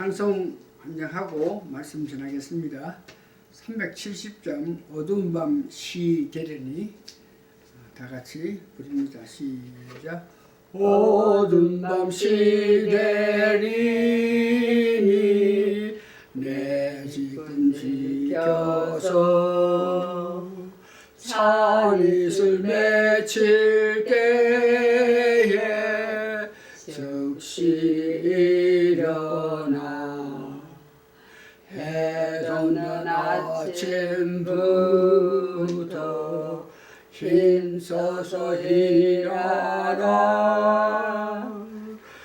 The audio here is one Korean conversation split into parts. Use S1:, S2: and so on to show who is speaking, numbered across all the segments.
S1: 찬송 한장하고 말씀 전하겠습니다. 370장 어두운 밤 시대련이 다 같이 부릅니다. 시작. 어두운 밤 시대련이 내 집은 지켜서 산이슬 맺힐 때에 즉시 일어나 해 돋는 아침부터 힘써서 일하라.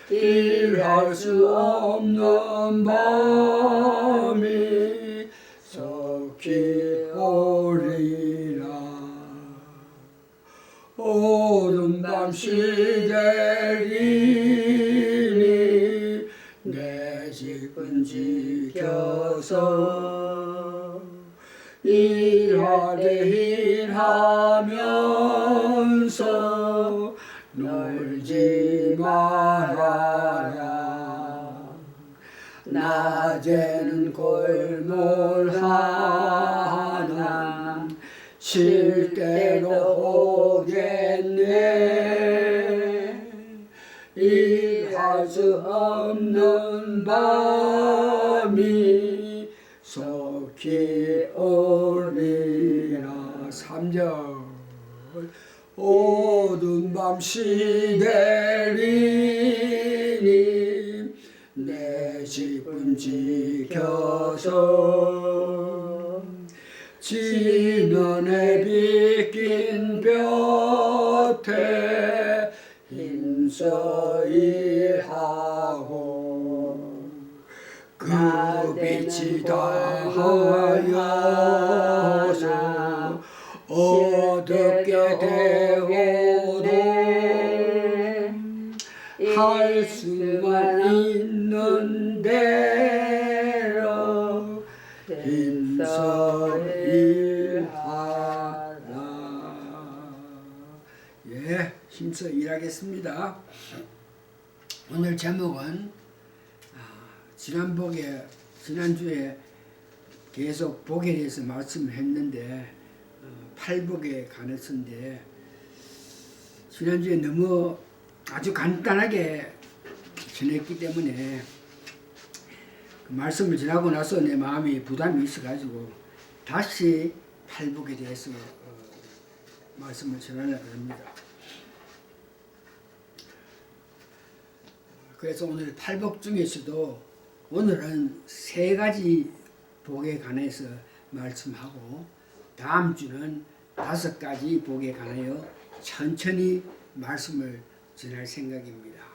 S1: 일할 수 없는 밤이 속히 오리라. 어두운 밤 시대리니 내 집은 지켜서 일하되 일하면서 놀지 말아라. 낮에는 골몰하나 쉴 때로 오겠네. 일할 수 없는 밤이 속히 오리라. 3절. 어두운 밤 시대리니 내 집은 지켜서 지면에 빗긴 볕에 힘써 일하고 그 빛이 다하여서 어둡게 되어도 할 수만 있는 대로 힘써 일하라. 예, 힘써 일하겠습니다. 오늘 제목은 지난주에 계속 복에 대해서 말씀했는데 팔복에 관해서인데 지난주에 너무 아주 간단하게 전했기 때문에 그 말씀을 전하고 나서 내 마음이 부담이 있어가지고 다시 팔복에 대해서 말씀을 전하려고 합니다. 그래서 오늘 팔복 중에서도 오늘은 3가지 복에 관해서 말씀하고 다음 주는 5가지 복에 관하여 천천히 말씀을 전할 생각입니다.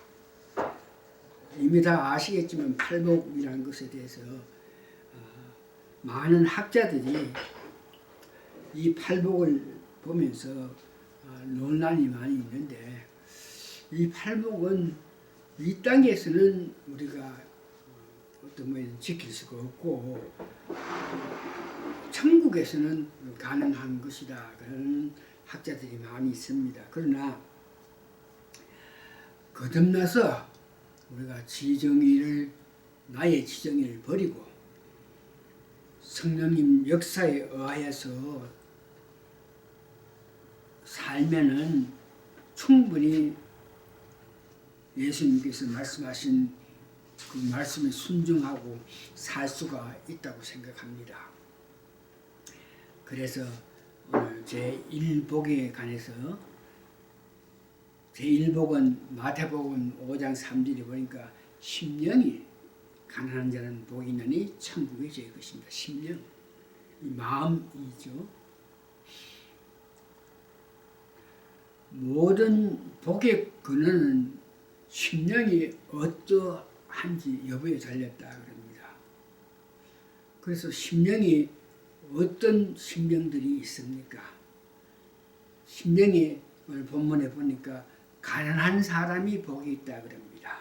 S1: 이미 다 아시겠지만 팔복이라는 것에 대해서 많은 학자들이 이 팔복을 보면서 논란이 많이 있는데 이 팔복은 이 땅에서는 우리가 어떤 모양 지킬 수가 없고 천국에서는 가능한 것이다. 그런 학자들이 많이 있습니다. 그러나 거듭나서 우리가 나의 지정의를 버리고 성령님 역사에 의하여서 살면은 충분히 예수님께서 말씀하신 그 말씀에 순종하고 살 수가 있다고 생각합니다. 그래서 오늘 제1복에 관해서 제1복은 마태복음 5장 3절에 보니까 심령이 가난한 자는 복이 있느니 천국이 제 것입니다. 심령, 이 마음이죠. 모든 복의 근원은 심령이 어떠한지 여부에 달렸다 그럽니다. 그래서 심령이 어떤 심령들이 있습니까? 심령이 오늘 본문에 보니까 가난한 사람이 복이 있다 그럽니다.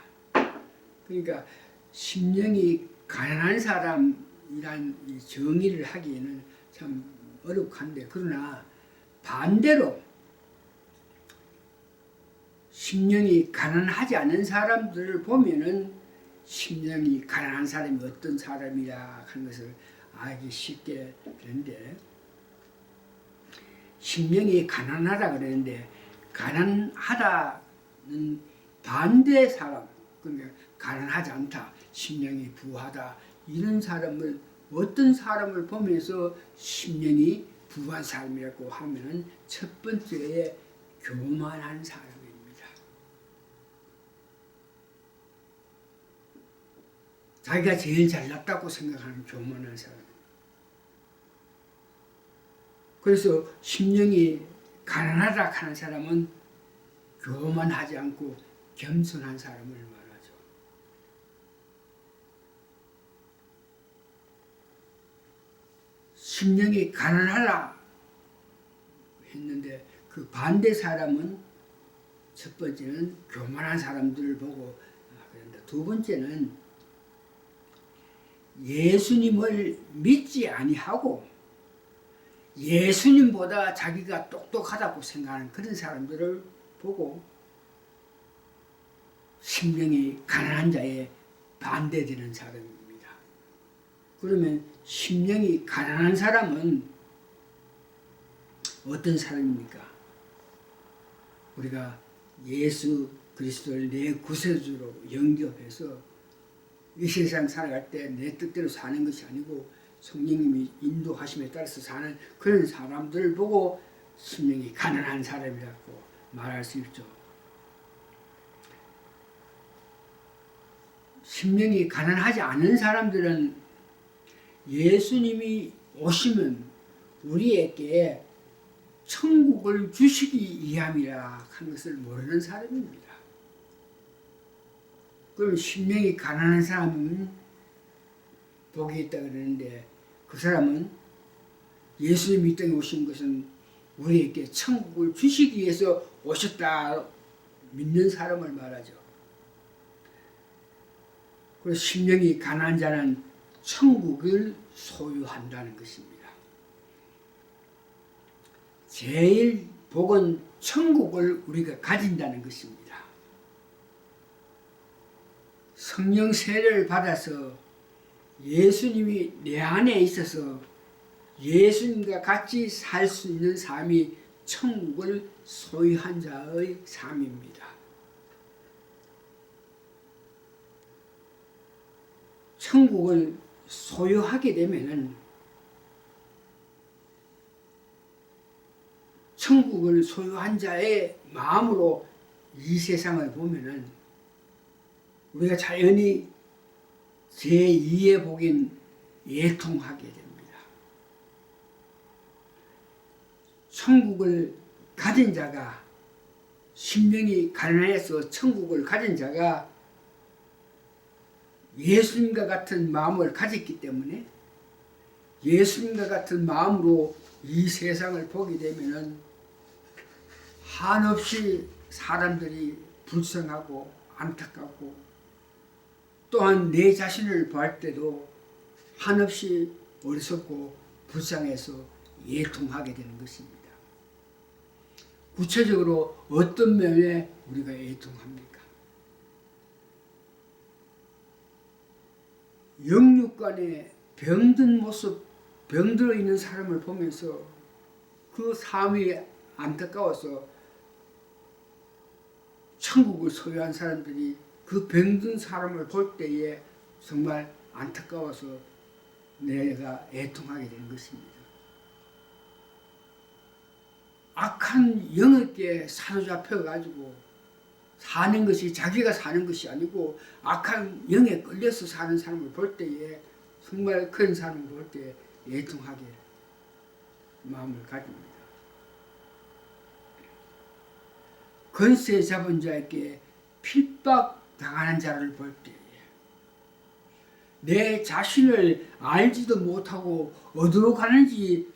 S1: 그러니까 심령이 가난한 사람이란 이 정의를 하기에는 참 어렵한데 그러나 반대로 심령이 가난하지 않은 사람들을 보면은 심령이 가난한 사람이 어떤 사람이라 하는 것을 알기 쉽게 되는데, 심령이 가난하다 그러는데, 가난하다는 반대 사람, 그러니까 가난하지 않다, 심령이 부하다, 이런 사람을, 어떤 사람을 보면서 심령이 부한 사람이라고 하면은 첫 번째에 교만한 사람입니다. 자기가 제일 잘났다고 생각하는 교만한 사람. 그래서 심령이 가난하다 하는 사람은 교만하지 않고 겸손한 사람을 말하죠. 심령이 가난하다 했는데 그 반대 사람은 첫 번째는 교만한 사람들을 보고 그런다. 두 번째는 예수님을 믿지 아니하고 예수님보다 자기가 똑똑하다고 생각하는 그런 사람들을 보고 심령이 가난한 자에 반대되는 사람입니다. 그러면 심령이 가난한 사람은 어떤 사람입니까? 우리가 예수 그리스도를 내 구세주로 영접해서 이 세상 살아갈 때 내 뜻대로 사는 것이 아니고 성령님이 인도하심에 따라서 사는 그런 사람들을 보고 심령이 가난한 사람이라고 말할 수 있죠. 심령이 가난하지 않은 사람들은 예수님이 오시면 우리에게 천국을 주시기 위함이라 하는 것을 모르는 사람입니다. 그럼 심령이 가난한 사람은 복이 있다 그러는데 그 사람은 예수님이 이 땅에 오신 것은 우리에게 천국을 주시기 위해서 오셨다 믿는 사람을 말하죠. 그래서 심령이 가난한 자는 천국을 소유한다는 것입니다. 제일 복은 천국을 우리가 가진다는 것입니다. 성령 세례를 받아서 예수님이 내 안에 있어서 예수님과 같이 살 수 있는 삶이 천국을 소유한 자의 삶입니다. 천국을 소유하게 되면은 천국을 소유한 자의 마음으로 이 세상을 보면은 우리가 자연히 제2의 복인 애통하게 됩니다. 천국을 가진 자가 심령이 가난해서 천국을 가진 자가 예수님과 같은 마음을 가졌기 때문에 예수님과 같은 마음으로 이 세상을 보게 되면은 한없이 사람들이 불쌍하고 안타깝고 또한 내 자신을 볼 때도 한없이 어리석고 불쌍해서 애통하게 되는 것입니다. 구체적으로 어떤 면에 우리가 애통합니까? 영육간에 병든 모습, 병들어 있는 사람을 보면서 그 삶이 안타까워서 천국을 소유한 사람들이 그 병든 사람을 볼 때에 정말 안타까워서 내가 애통하게 되는 것입니다. 악한 영에게 사로잡혀가지고 사는 것이 자기가 사는 것이 아니고 악한 영에 끌려서 사는 사람을 볼 때에 정말 그런 사람을 볼 때 애통하게 마음을 가집니다. 권세 잡은 자에게 핍박 당하는 자를 볼 때에 내 자신을 알지도 못하고 어디로 가는지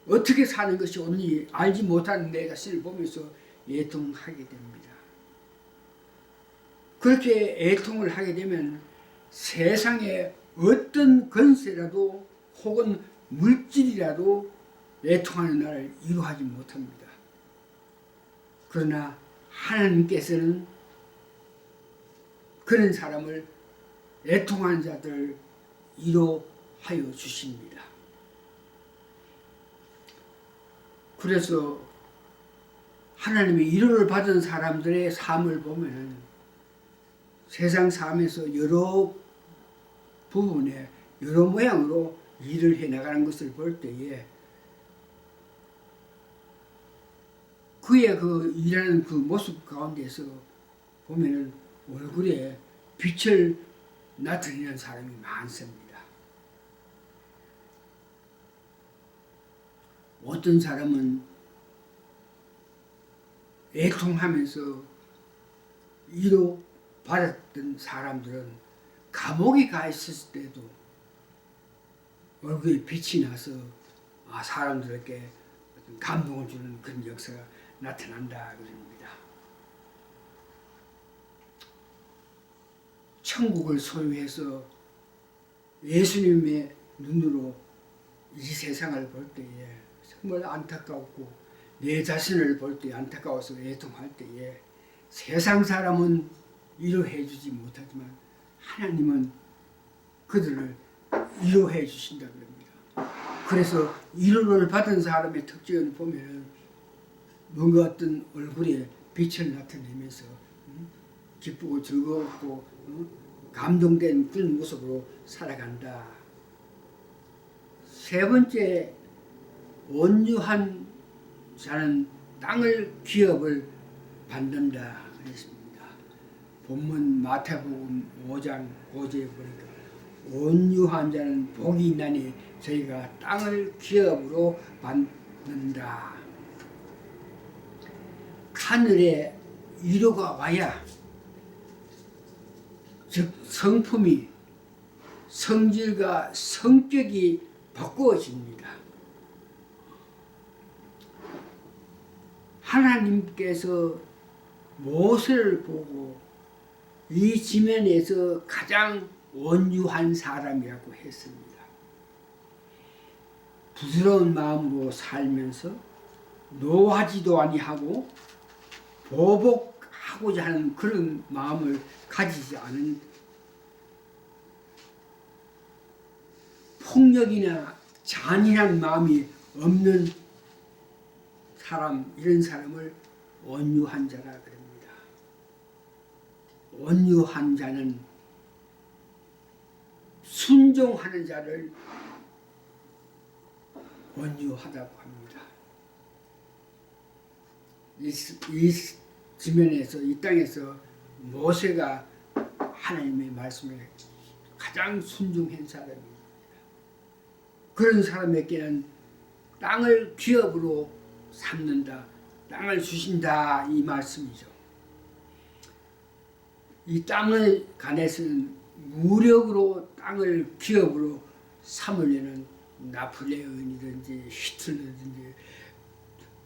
S1: 어떻게 사는 것이 옳은지 알지 못하는 내 자신을 보면서 애통하게 됩니다. 그렇게 애통을 하게 되면 세상에 어떤 권세라도 혹은 물질이라도 애통하는 나를 이루하지 못합니다. 그러나 하나님께서는 그런 사람을 애통한 자들 위로하여 주십니다. 그래서 하나님의 위로를 받은 사람들의 삶을 보면 세상 삶에서 여러 부분에 여러 모양으로 일을 해나가는 것을 볼 때에 그의 그 일하는 그 모습 가운데서 보면 얼굴에 빛을 나타내는 사람이 많습니다. 어떤 사람은 애통하면서 위로 받았던 사람들은 감옥에 가 있었을 때도 얼굴에 빛이 나서 사람들에게 어떤 감동을 주는 그런 역사가 나타난다 그럽니다. 천국을 소유해서 예수님의 눈으로 이 세상을 볼 때에 정말 안타깝고 내 자신을 볼 때 안타까워서 애통할 때에 세상 사람은 위로해 주지 못하지만 하나님은 그들을 위로해 주신다 그럽니다. 그래서 위로를 받은 사람의 특징을 보면 뭔가 어떤 얼굴에 빛을 나타내면서 기쁘고 즐거웠고 감동된 그런 모습으로 살아간다. 세 번째, 온유한 자는 땅을 기업을 받는다 했습니다. 본문 마태복음 5장 5절에 보니까 온유한 자는 복이 있나니 저희가 땅을 기업으로 받는다. 하늘에 위로가 와야 즉 성품이 성질과 성격이 바꾸어집니다. 하나님께서 모세를 보고 이 지면에서 가장 온유한 사람이라고 했습니다. 부드러운 마음으로 살면서 노하지도 아니하고 보복하고자 하는 그런 마음을 가지지 않은 폭력이나 잔인한 마음이 없는 사람, 이런 사람을 온유한 자라 그럽니다. 온유한 자는 순종하는 자를 온유하다고 합니다. 이 지면에서, 이 땅에서 모세가 하나님의 말씀에 가장 순종한 사람입니다. 그런 사람에게는 땅을 기업으로 삼는다, 땅을 주신다, 이 말씀이죠. 이 땅을 관해서는 무력으로 땅을 기업으로 삼으려는 나폴레옹이든지 히틀러든지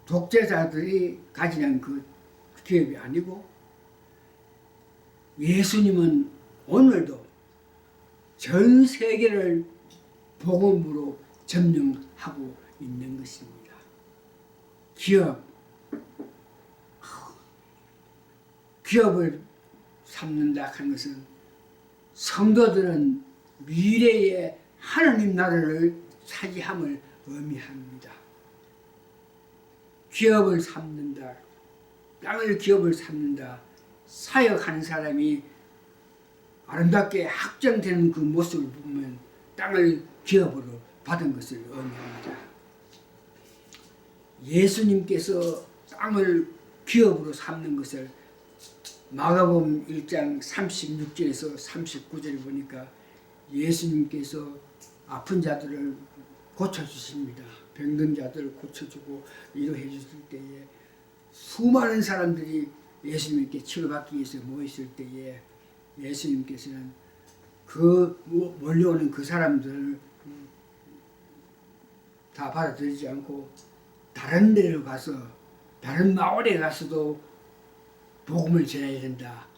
S1: 독재자들이 가지는 그 기업이 아니고 예수님은 오늘도 전 세계를 복음으로 점령하고 있는 것입니다. 기업을 삼는다 하는 것은 성도들은 미래의 하나님 나라를 차지함을 의미합니다. 기업을 삼는다, 땅을 기업을 삼는다, 사역하는 사람이 아름답게 확장되는 그 모습을 보면 땅을 기업으로 받은 것을 의미합니다. 예수님께서 땅을 기업으로 삼는 것을 마가복음 1장 36절에서 39절을 보니까 예수님께서 아픈 자들을 고쳐주십니다. 병든 자들을 고쳐주고 위로해 주실 때에 수많은 사람들이 예수님께 치료받기 위해서 모였을 때에 예수님께서는 그 몰려오는 그 사람들을 다 받아들이지 않고 다른 데로 가서 다른 마을에 가서도 복음을 전해야 된다.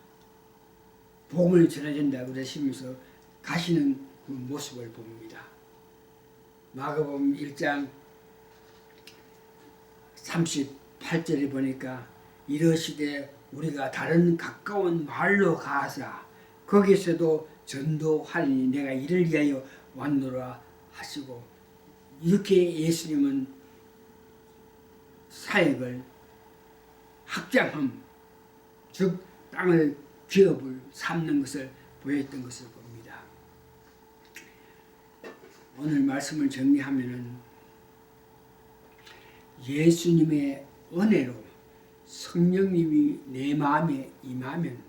S1: 복음을 전해야 된다 그러시면서 가시는 그 모습을 봅니다. 마가복음 1장 38절에 보니까 이러시되 우리가 다른 가까운 마을로 가서 거기에서도 전도하리니 내가 이를 위하여 왔노라 하시고, 이렇게 예수님은 사역을 확장함, 즉 땅을 기업을 삼는 것을 보였던 것을 봅니다. 오늘 말씀을 정리하면은 예수님의 은혜로 성령님이 내 마음에 임하면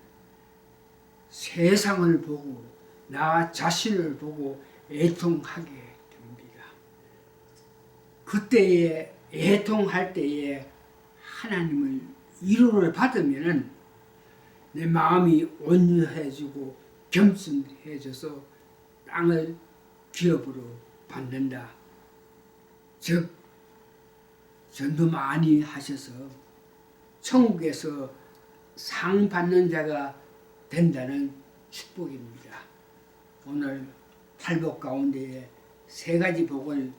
S1: 세상을 보고 나 자신을 보고 애통하게 됩니다. 그때에 애통할 때에 하나님을 위로를 받으면은 내 마음이 온유해지고 겸손해져서 땅을 기업으로 받는다. 즉 전도 많이 하셔서 천국에서 상 받는 자가 된다는 축복입니다. 오늘 팔복 가운데에 세 가지 복을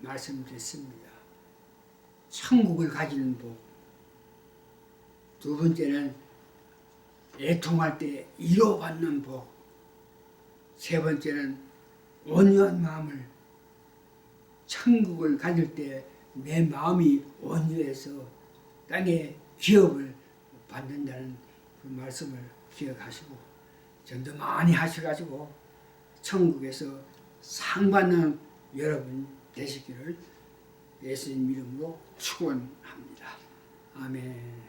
S1: 말씀드렸습니다. 천국을 가지는 복, 두 번째는 애통할 때 위로받는 복, 세 번째는 온유한 마음을, 천국을 가질 때 내 마음이 온유해서 땅에 기업을 받는다는 그 말씀을 기억하시고 전도 많이 하셔가지고 천국에서 상 받는 여러분 되시기를 예수님 이름으로 축원합니다. 아멘.